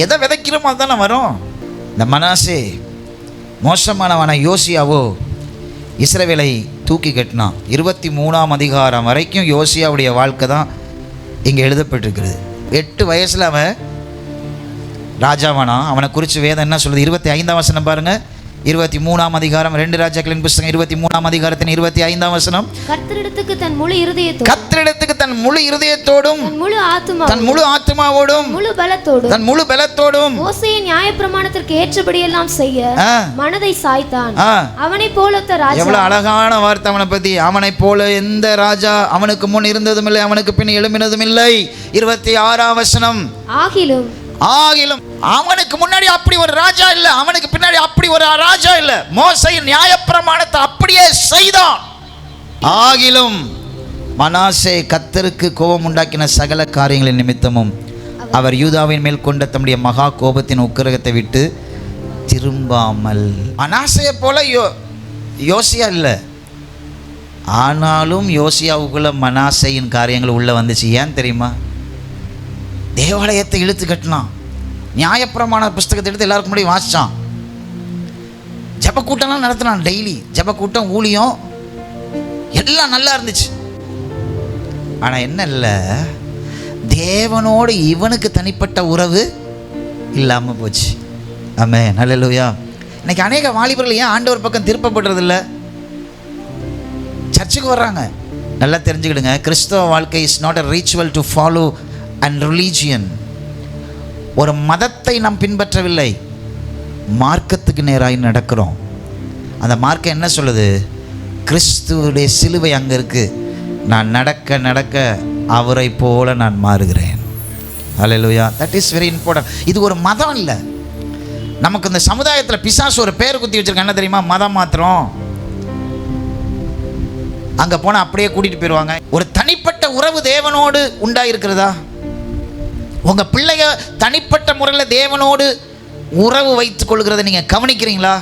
எதை விதைக்கிறோமோ அதுதானே வரும். இந்த மனாசே மோசமானவன யோசியாவோ இஸ்ரவேலை தூக்கி கட்டினான். 23ஆம் அதிகாரம் வரைக்கும் யோசியாவுடைய வாழ்க்கை தான் இங்கே எழுதப்பட்டிருக்கிறது. 8 வயசில் அவன் ராஜாவானா. அவனை குறித்து வேதம் என்ன சொல்லுது? 25ஆம் வசனம் பாருங்கள். 23ஆம் அதிகாரம் 2 ராஜாக்களின் புத்தகம் 23ஆம் அதிகாரத்தின் 25ஆம் வசனம். கர்த்தரிடத்துக்கு தன் முழு இருதயத்தோடும், கர்த்தரிடத்துக்கு தன் முழு இருதயத்தோடும், தன் முழு ஆத்துமாவோடும், தன் முழு பலத்தோடும் மோசேயின் நியாயப்பிரமாணத்திற்கு ஏற்றபடியெல்லாம் செய்ய மனதை சாய்த்தான். அவனைப் போலொத்த ராஜா. எவ்வளவு அழகான வார்த்தை அவனை பத்தி. அவனைப் போல எந்த ராஜா அவனுக்கு முன் இருந்ததும் இல்லை, அவனுக்கு பின் எழும்பினதும் இல்லை. 26ஆம் வசனம். ஆகிலும் அவனுக்கு முன்னாடி அப்படி ஒரு ராஜா இல்லை, அவனுக்கு பின்னாடி அப்படி ஒரு ராஜா இல்லை. மோசேயின் நியாயப்பிரமாணத்தை அப்படியே செய்தான். ஆகிலும் மனாசே கர்த்தருக்கு கோபம் உண்டாக்கின சகல காரியங்களின் நிமித்தமும் அவர் யூதாவின் மேல் கொண்ட தம்முடைய மகா கோபத்தின் உக்கிரகத்தை விட்டு திரும்பாமல். மனாசையை போல யோசியா இல்லை, ஆனாலும் யோசியாவுக்குள்ள மனாசையின் காரியங்கள் உள்ள வந்துச்சு. ஏன் தெரியுமா? தேவாலயத்தை இழுத்து கட்டினான். நியாயப்பிரமாண புஸ்தகத்தை எடுத்து எல்லாருக்கும் முன்னாடி வாசித்தான். ஜபக்கூட்டம்லாம் நடத்தினான். டெய்லி ஜபக்கூட்டம், ஊழியம் எல்லாம் நல்லா இருந்துச்சு. ஆனால் என்ன இல்லை, தேவனோடு இவனுக்கு தனிப்பட்ட உறவு இல்லாமல் போச்சு. ஆமென், ஹல்லேலூயா. இன்னைக்கு அநேக வாலிபர்கள் ஏன் ஆண்டவர் பக்கம் திருப்பப்படுறதில்ல? சர்ச்சுக்கு வர்றாங்க. நல்லா தெரிஞ்சுக்கிடுங்க, கிறிஸ்தவ வாழ்க்கை is not a ritual to follow and religion. ஒரு மதத்தை நாம் பின்பற்றவில்லை, மார்க்கத்துக்கு நேராக நடக்கிறோம். அந்த மார்க்கம் என்ன சொல்லுது? கிறிஸ்துவுடைய சிலுவை அங்கே இருக்குது, நான் நடக்க நடக்க அவரை போல நான் மாறுகிறேன். Hallelujah. That is very important. இது ஒரு மதம் இல்லை. நமக்கு இந்த சமுதாயத்தில் பிசாசு ஒரு பேர் குத்தி வச்சிருக்காங்க. என்ன தெரியுமா? மதம் மாத்திரம். அங்கே போனால் அப்படியே கூட்டிகிட்டு போயிடுவாங்க. ஒரு தனிப்பட்ட உறவு தேவனோடு உண்டாயிருக்கிறதா? உங்கள் பிள்ளைங்க தனிப்பட்ட முறையில் தேவனோடு உறவு வைத்து கொள்கிறத நீங்கள் கவனிக்கிறீங்களா?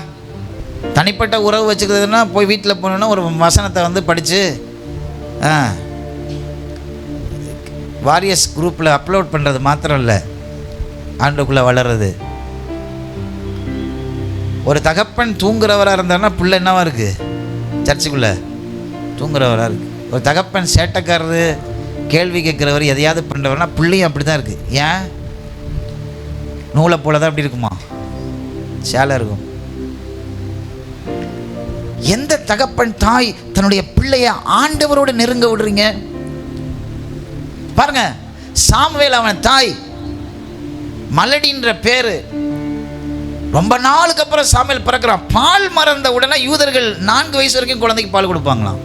தனிப்பட்ட உறவு வச்சுக்கிறதுனா போய் வீட்டில் போனோன்னா ஒரு வசனத்தை வந்து படித்து வாரியர்ஸ் குரூப்பில் அப்லோட் பண்ணுறது மாத்திரம் இல்லை, ஆண்டுக்குள்ளே வளர்றது. ஒரு தகப்பன் தூங்குறவராக இருந்தாருன்னா பிள்ளை என்னவா இருக்குது? சர்ச்சுக்குள்ளே தூங்குறவராக இருக்குது. ஒரு தகப்பன் சேட்டைக்காரரு, கேள்வி கேட்குறவர், எதையாவது பண்ணுறவர்னா பிள்ளையும் அப்படி தான் இருக்குது. ஏன்? நூலை போல தான் அப்படி இருக்குமா? சேலை இருக்கும். எந்த தகப்பன் தாய் தன்னுடைய பிள்ளைய ஆண்டவரோடு நெருங்க விடுறீங்க பாருங்க. சாமுவேல் அவன் தாய் மலடின்ற பேரு. ரொம்ப நாளுக்கு அப்புறம் சாமுவேல் பிறக்கிறான். பால் மறந்த உடனே யூதர்கள் 4 வயசு வரைக்கும் குழந்தைக்கு பால் கொடுப்பாங்களாம்.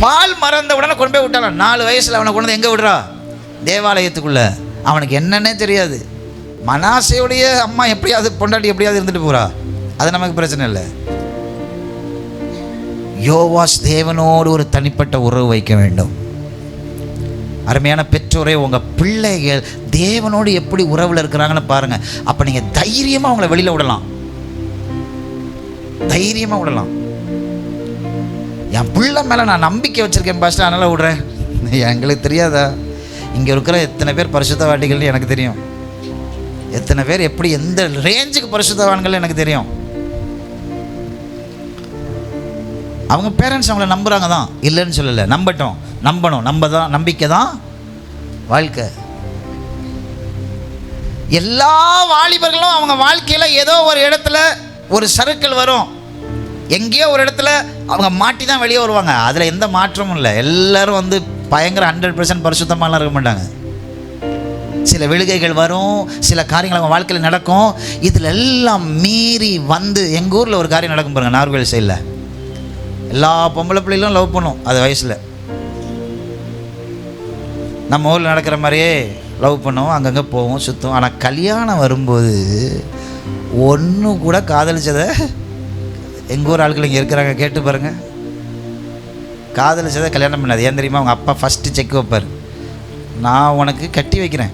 பால் மறந்த உடனே கொண்டு போய் விட்டாலாம். 4 வயசில் அவனை கொண்டு எங்கே விடுறா? தேவாலயத்துக்குள்ள. அவனுக்கு என்னன்னே தெரியாது. மனாசையுடைய அம்மா எப்படியாவது பொண்டாட்டி எப்படியாவது இருந்துட்டு போகிறா, அது நமக்கு பிரச்சனை இல்லை. யோவாஸ் தேவனோடு ஒரு தனிப்பட்ட உறவு வைக்க வேண்டும். அருமையான பெற்றோரே, உங்கள் பிள்ளைகள் தேவனோடு எப்படி உறவில் இருக்கிறாங்கன்னு பாருங்கள். அப்போ நீங்கள் தைரியமாக அவங்கள வெளியில் விடலாம், தைரியமாக விடலாம். என் பிள்ளை மேலே நான் நம்பிக்கை வச்சுருக்கேன் பாஸ்டர், அதனால் விடுறேன். எங்களுக்கு தெரியாதா? இங்கே இருக்கிற எத்தனை பேர் பரிசுத்தவான்கள்னு எனக்கு தெரியும். எத்தனை பேர் எப்படி எந்த ரேஞ்சுக்கு பரிசுத்தவான்கள் எனக்கு தெரியும். அவங்க பேரண்ட்ஸ் அவங்கள நம்புகிறாங்க தான், இல்லைன்னு சொல்லலை. நம்பட்டும், நம்பணும். நம்பிக்கை தான் வாழ்க்கை. எல்லா வாலிபர்களும் அவங்க வாழ்க்கையில் ஏதோ ஒரு இடத்துல ஒரு சறுக்கல் வரும். எங்கேயோ ஒரு இடத்துல அவங்க மாட்டி தான் வெளியே வருவாங்க. அதில் எந்த மாற்றமும் இல்லை. எல்லோரும் வந்து பயங்கர 100% பரிசுத்தமாலாம் இருக்க மாட்டாங்க. சில விழுகைகள் வரும், சில காரியங்கள் அவங்க வாழ்க்கையில் நடக்கும். இதில் எல்லாம் மீறி வந்து எங்கள் ஊரில் ஒரு காரியம் நடக்கும் பாருங்கள். நார்வேல் சைடில் எல்லா பொம்பளை பிள்ளைகளும் லவ் பண்ணும் அது வயசில். நம்ம ஊரில் நடக்கிற மாதிரியே லவ் பண்ணுவோம், அங்கங்கே போவோம், சுற்றுவோம். ஆனால் கல்யாணம் வரும்போது ஒன்று கூட காதலிச்சதை எங்கள் ஊர் ஆட்கள் இங்கே இருக்கிறாங்க, கேட்டு பாருங்கள். காதலிச்சதை கல்யாணம் பண்ணாது. ஏன் தெரியுமா? அவங்க அப்பா ஃபஸ்ட்டு செக் வைப்பார். நான் உனக்கு கட்டி வைக்கிறேன்,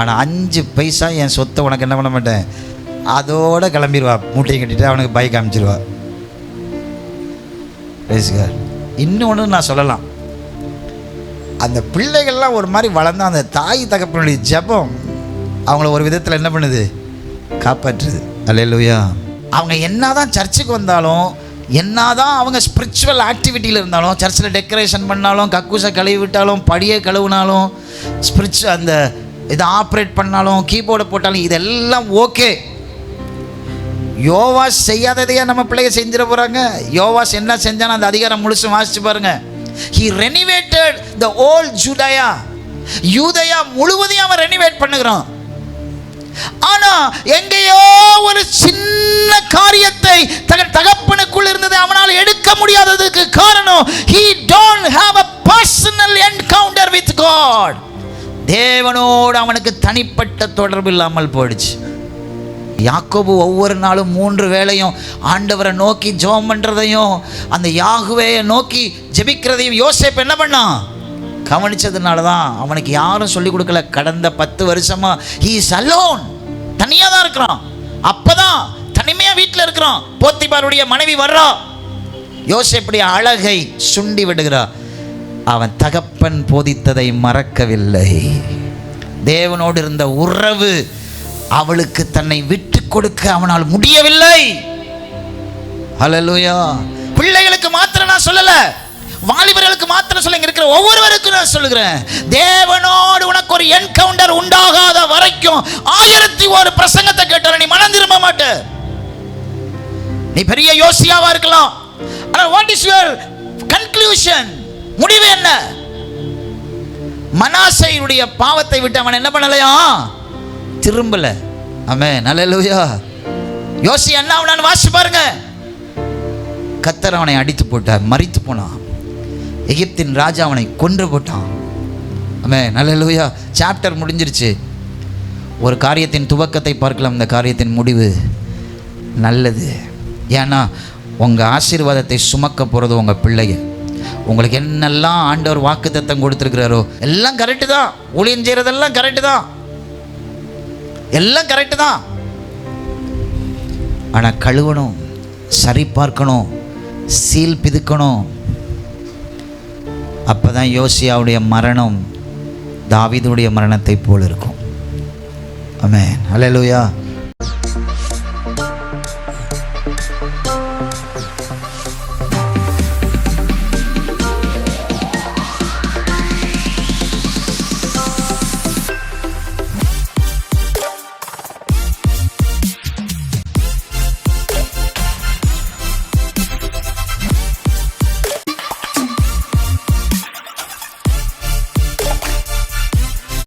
ஆனால் 5 பைசா என் சொத்தை உனக்கு என்ன பண்ண மாட்டேன், அதோட கிளம்பிடுவா, மூட்டையை கட்டிட்டு அவனுக்கு பைக் காமிச்சிருவா. பேசுகார். இன்னொன்று நான் சொல்லலாம், அந்த பிள்ளைகள்லாம் ஒரு மாதிரி வளர்ந்தா அந்த தாய் தகப்பனுடைய ஜெபம் அவங்கள ஒரு விதத்தில் என்ன பண்ணுது, காப்பாற்றுது. அல்லேலூயா. அவங்க என்னதான் சர்ச்சுக்கு வந்தாலும், என்னதான் அவங்க ஸ்பிரிச்சுவல் ஆக்டிவிட்டியில் இருந்தாலும், சர்ச்சில் டெக்கரேஷன் பண்ணாலும், கக்கூசை கழுவி விட்டாலும், படியை கழுவினாலும், அந்த இதை ஆப்ரேட் பண்ணாலும், கீபோர்டை போட்டாலும், இதெல்லாம் ஓகே. யோவாஸ் செய்யாததையா நம்ம பிள்ளைங்க செஞ்சிட போகிறாங்க? யோவாஸ் என்ன செஞ்சானோ அந்த அதிகாரம் முழுசும் வாசிச்சு பாருங்க. He renovated the whole Judea. யூதயா முழுவதையும் அவன் ரெனிவேட் பண்ணுகிறான். ஆனா எங்கேயோ ஒரு சின்ன காரியத்தை தகப்பனுக்குள் இருந்ததை அவனால் எடுக்க முடியாததுக்கு காரணம், he don't have a personal encounter with God. தேவனோடு அவனுக்கு தனிப்பட்ட தொடர்பு இல்லாமல் போயிடுச்சு. யாக்கோபு ஒவ்வொரு நாளும் 3 வேளையும் ஆண்டவரை நோக்கி ஜெபம் பண்றதையும், அந்த யாகுவேயை நோக்கி ஜெபிக்கிறதையும் யோசேப்பு என்ன பண்ணான்? கவனிச்சதுனால தான் அவனுக்கு யாரும் சொல்லிக் கொடுக்கல. கடந்த 10 வருஷமா he is alone, தனியாக தான் இருக்கிறான். அப்பதான் தனிமையா வீட்டில் இருக்கிறான். போத்திபாருடைய மனைவி வர்றா, யோசேப்புடைய அழகை சுண்டி விடுகிறா. அவன் தகப்பன் போதித்ததை மறக்கவில்லை. தேவனோடு இருந்த உறவு அவளுக்கு தன்னை விட்டு கொடுக்க அவனால் முடியவில்லை. ஹல்லேலூயா. பிள்ளைகளுக்கு மாத்திரம் நான் சொல்லல, வாலிபர்களுக்கு மாத்திரம் சொல்ல, இருக்கிற ஒவ்வொருவருக்கும் நான் சொல்லுகிறேன், தேவனோடு உனக்கு ஒரு என்கவுண்டர் உண்டாகாத வரைக்கும் 1001 பிரசங்கத்தை கேட்டாலும் நீ மனம் திரும்ப மாட்ட. நீ பெரிய யோசியாவா இருக்கலாம், ஆனால் வாட் இஸ் யுவர் கன்க்ளூஷன்? முடிவு என்ன? மனாசேயுடைய பாவத்தை விட்டு அவன் என்ன பண்ணலையா? திரும்பல. ஆமென். அல்லேலூயா. யோசியா என்ன அவனான்னு வாசிச்சு பாருங்க. கர்த்தர் அவனை அடித்து போட்டார், மரித்து போனான். எகிப்தின் ராஜா அவனை கொன்று போட்டான். ஆமென். அல்லேலூயா. சாப்டர் முடிஞ்சிருச்சு. ஒரு காரியத்தின் துவக்கத்தை பார்க்கலாம், இந்த காரியத்தின் முடிவு நல்லது. ஏன்னா உங்கள் ஆசீர்வாதத்தை சுமக்க போகிறது உங்கள் பிள்ளைங்க. உங்களுக்கு என்னெல்லாம் ஆண்டவர் வாக்குத்தத்தம் கொடுத்துருக்கிறாரோ எல்லாம் கரெக்டு தான். ஊழியம் செய்கிறதெல்லாம் கரெக்டு தான், எல்லாம் கரெக்டு தான். ஆனால் கழுவணும், சரி பார்க்கணும், சீல் பிதுக்கணும். அப்போ தான் யோசியாவுடைய மரணம் தாவீதுடைய மரணத்தை போல் இருக்கும். ஆமென். அல்லேலூயா.